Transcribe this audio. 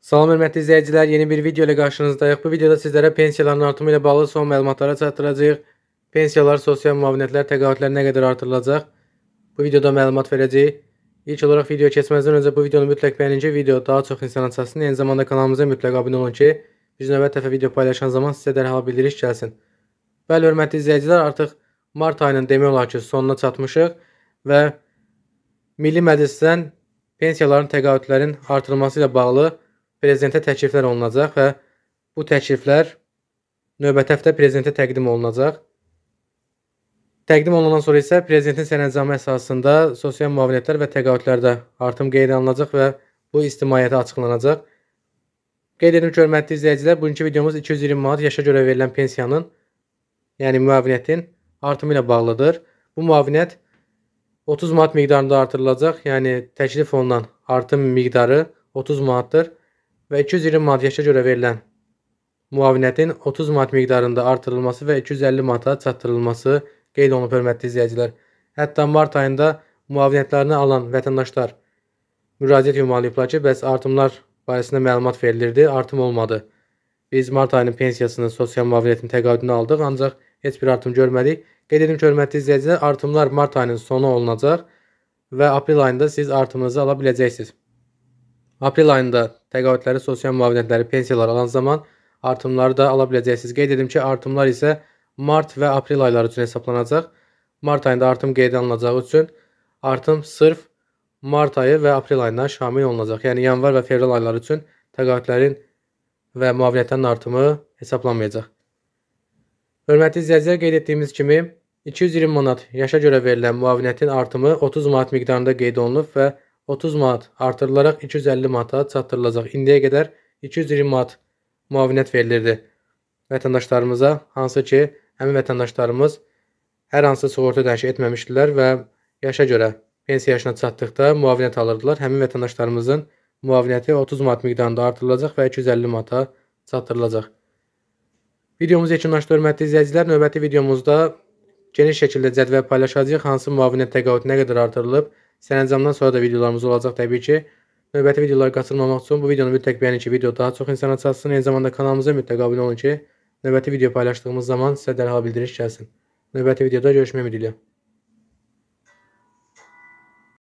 Salam hörmətli izləyicilər, yeni bir video ilə qarşınızdayıq. Bu videoda sizlərə pensiyaların artımı ilə bağlı son məlumatları çatdıracağıq. Pensiyalar, sosial müavinətlər, təqaüdlər nə qədər artırılacaq? Bu videoda məlumat verəcəyik. İlk olaraq video keçməzdən öncə bu videonu mütləq bəyənin ki, video daha çox insana çatsın. Eyni zamanda kanalımıza mütləq abunə olun ki, biz növbəti dəfə video paylaşan zaman sizə dərhal bildiriş gəlsin. Bəli, hörmətli izləyicilər, artıq mart ayının demək olar ki, sonuna çatmışıq və Milli Məclisdən pensiyaların, təqaüdlərin artırılması ilə bağlı prezidentə təkliflər olunacaq və bu təkliflər növbəti həftə prezidentə təqdim olunacaq. Təqdim olunandan sonra isə prezidentin sərəncamı əsasında sosial müavinətlər və təqaüdlərdə artım qeydə alınacaq və bu ictimaiyyətə açıqlanacaq. Qeyd edim ki, hörmətli izləyicilər, bugünkü videomuz 220 manat yaşa görə verilən pensiyanın, yəni müavinətin artımı ilə bağlıdır. Bu müavinət 30 manat miqdarında artırılacaq, yəni təklif olunan artım miqdarı 30 manatdır. Və 220 manat yaşa görə verilən müavinətin 30 manat miqdarında artırılması və 250 manata çatdırılması qeyd olunub, hörmətli izləyicilər. Hətta mart ayında müavinətlərini alan vətəndaşlar müraciət ünvanlayıblar ki, bəs artımlar barəsində məlumat verilirdi, artım olmadı. Biz mart ayının pensiyasını, sosial müavinətin təqaüdünü aldıq, ancaq heç bir artım görmədik. Qeyd edim ki, hörmətli izləyicilər, artımlar mart ayının sonu olunacaq və aprel ayında siz artımınızı ala biləcəksiniz. Aprel ayında təqaüdləri, sosial müavinətləri, pensiyalar alan zaman artımları da ala biləcəksiniz. Qeyd edim ki, artımlar isə mart və aprel ayları üçün hesablanacaq. Mart ayında artım qeydə alınacağı üçün artım sırf mart ayı və aprel ayından şamil olunacaq. Yəni yanvar və fevral ayları üçün təqaüdlərin və müavinətlərin artımı hesablanmayacaq. Hörmətli izləyicilər, qeyd etdiyimiz kimi 220 manat yaşa görə verilən müavinətin artımı 30 manat miqdarında qeyd olunub və 30 manat artırılaraq 250 manata çatdırılacaq. İndiyə qədər 220 manat müavinət verilirdi vətəndaşlarımıza, hansı ki, həmin vətəndaşlarımız hər hansı sığorta ödənişi etməmişdilər və yaşa görə pensiya yaşına çatdıqda müavinət alırdılar. Həmin vətəndaşlarımızın müavinəti 30 manat miqdarında artırılacaq və 250 manata çatdırılacaq. Videomuzu yekunlaşdı, hörmətli izləyicilər. Növbəti videomuzda geniş şəkildə cədvəl paylaşacağıq. Hansı müavinət təqaüdü nə qədər artırılıb? Sərəncamdan sonra da videolarımız olacaq təbii ki. Növbəti videoları qaçırmamaq üçün bu videonu mütləq bəyənin ki, video daha çox insana çatsın. Eyni zamanda kanalımıza mütləq abunə olun ki, növbəti video paylaşdığımız zaman sizə dərhal bildiriş gəlsin. Növbəti videoda görüşmək ümidi ilə.